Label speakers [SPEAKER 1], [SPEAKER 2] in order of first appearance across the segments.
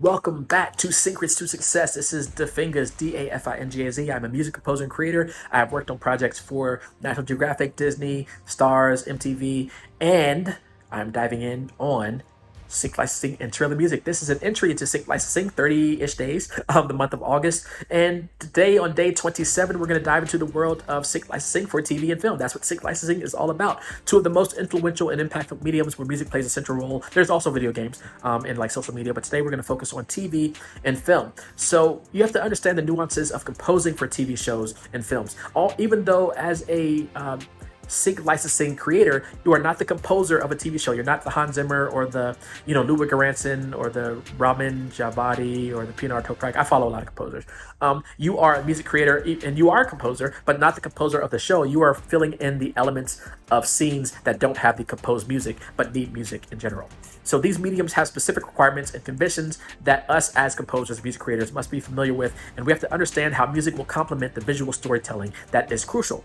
[SPEAKER 1] Welcome back to Syncrets To Success. This is the Fingaz, Dafingaz. I'm a music composer and creator. I have worked on projects for National Geographic, Disney, Stars, MTV, and I'm diving in on sync licensing and trailer music. This is an entry into sync licensing, 30-ish days of the month of August. And today on day 27, we're going to dive into the world of sync licensing for TV and film. That's what sync licensing is all about. Two of the most influential and impactful mediums where music plays a central role. There's also video games and like social media, but today we're going to focus on TV and film. So you have to understand the nuances of composing for TV shows and films. Even though as a sync licensing creator, you are not the composer of a TV show. You're not the Hans Zimmer or the, Ludwig Göransson or the Ramin Djawadi or the Pinar Toprak. I follow a lot of composers. You are a music creator and you are a composer, but not the composer of the show. You are filling in the elements of scenes that don't have the composed music, but need music in general. So these mediums have specific requirements and conditions that us as composers, music creators must be familiar with, and we have to understand how music will complement the visual storytelling that is crucial.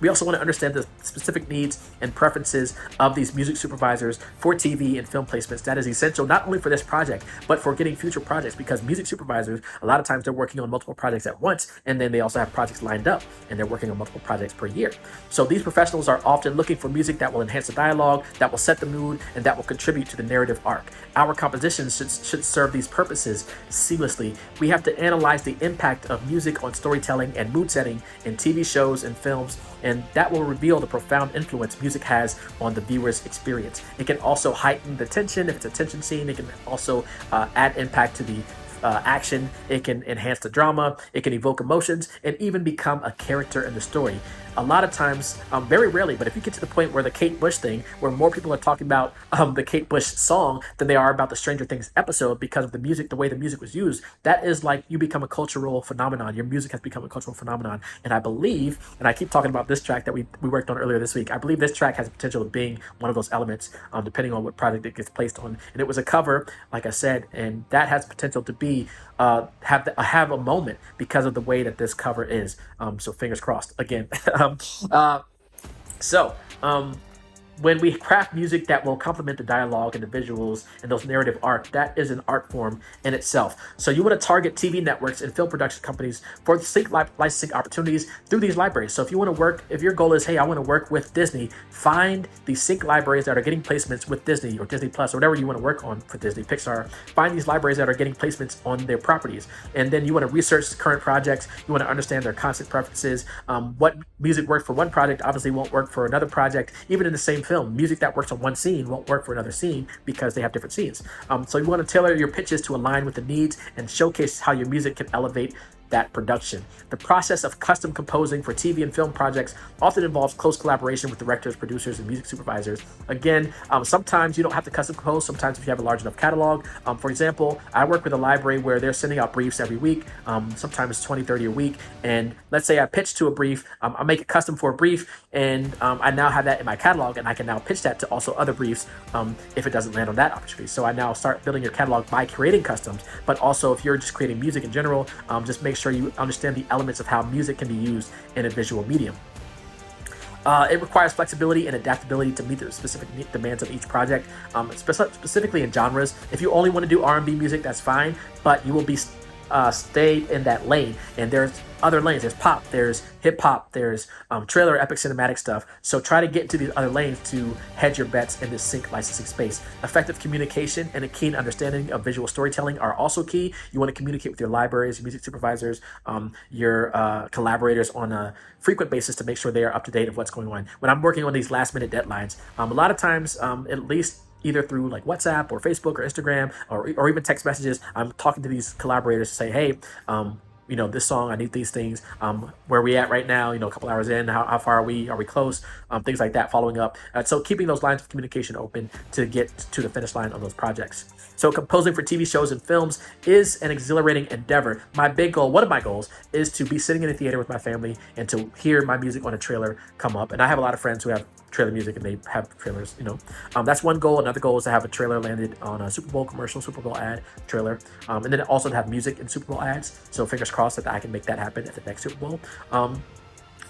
[SPEAKER 1] We also want to understand the specific needs and preferences of these music supervisors for TV and film placements. That is essential not only for this project, but for getting future projects, because music supervisors, a lot of times they're working on multiple projects at once, and then they also have projects lined up, and they're working on multiple projects per year. So these professionals are often looking for music that will enhance the dialogue, that will set the mood, and that will contribute to the narrative arc. Our compositions should serve these purposes seamlessly. We have to analyze the impact of music on storytelling and mood setting in TV shows and films, and that will reveal the profound influence music has on the viewer's experience. It can also heighten the tension if it's a tension scene. It can also add impact to the action. It can enhance the drama. It can evoke emotions and even become a character in the story. A lot of times, very rarely, but if you get to the point where the Kate Bush thing, where more people are talking about the Kate Bush song than they are about the Stranger Things episode because of the music, the way the music was used, that is like you become a cultural phenomenon. Your music has become a cultural phenomenon. And I believe, and I keep talking about this track that we worked on earlier this week, I believe this track has the potential of being one of those elements, depending on what project it gets placed on. And it was a cover, like I said, and that has potential to be have a moment because of the way that this cover is. So fingers crossed again. um, uh, so when we craft music that will complement the dialogue and the visuals and those narrative arc, that is an art form in itself. So you want to target TV networks and film production companies for the sync licensing opportunities through these libraries. So if you want to work, if your goal is, hey, I want to work with Disney, find the sync libraries that are getting placements with Disney or Disney Plus or whatever you want to work on for Disney, Pixar. Find these libraries that are getting placements on their properties. And then you want to research current projects. You want to understand their concept preferences. What music worked for one project obviously won't work for another project, even in the same film. Music that works on one scene won't work for another scene because they have different scenes. So you want to tailor your pitches to align with the needs and showcase how your music can elevate that production. The process of custom composing for TV and film projects often involves close collaboration with directors, producers, and music supervisors. Again, sometimes you don't have to custom compose. Sometimes if you have a large enough catalog. For example, I work with a library where they're sending out briefs every week. Sometimes 20, 30 a week. And let's say I pitch to a brief, I make it custom for a brief, and I now have that in my catalog, and I can now pitch that to also other briefs if it doesn't land on that opportunity. So I now start building your catalog by creating customs, but also if you're just creating music in general, just make sure you understand the elements of how music can be used in a visual medium. It requires flexibility and adaptability to meet the specific demands of each project, specifically in genres. If you only want to do R&B music, that's fine, but you will be stay in that lane. And there's other lanes. There's pop, there's hip hop, there's trailer, epic cinematic stuff. So try to get into these other lanes to hedge your bets in this sync licensing space. Effective communication and a keen understanding of visual storytelling are also key. You want to communicate with your libraries, your music supervisors, your collaborators on a frequent basis to make sure they are up to date of what's going on. When I'm working on these last minute deadlines, a lot of times, at least either through like WhatsApp or Facebook or Instagram or even text messages, I'm talking to these collaborators to say, hey, this song, I need these things. Where are we at right now? A couple hours in, how far are we? Are we close? Things like that, following up. So keeping those lines of communication open to get to the finish line on those projects. So composing for TV shows and films is an exhilarating endeavor. My big goal, one of my goals, is to be sitting in a theater with my family and to hear my music on a trailer come up. And I have a lot of friends who have trailer music and they have trailers. That's one goal. Another goal is to have a trailer landed on a Super Bowl commercial, Super Bowl ad trailer, and then also to have music in Super Bowl ads. So fingers crossed that I can make that happen at the next Super Bowl.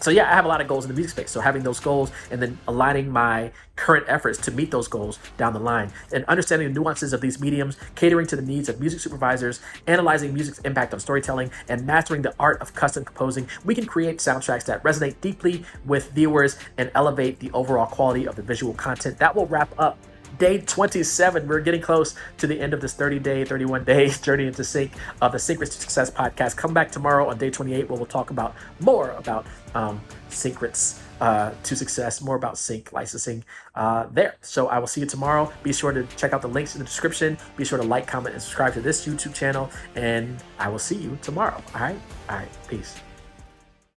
[SPEAKER 1] So yeah, I have a lot of goals in the music space. So having those goals and then aligning my current efforts to meet those goals down the line, and understanding the nuances of these mediums, catering to the needs of music supervisors, analyzing music's impact on storytelling, and mastering the art of custom composing, we can create soundtracks that resonate deeply with viewers and elevate the overall quality of the visual content. That will wrap up day 27. We're getting close to the end of this 30-day, 31 days journey into sync of the Syncrets To Success podcast. Come back tomorrow on day 28 where we'll talk about more about Syncrets to Success, more about sync licensing there. So I will see you tomorrow. Be sure to check out the links in the description. Be sure to like, comment, and subscribe to this YouTube channel, and I will see you tomorrow. All right? All right. Peace.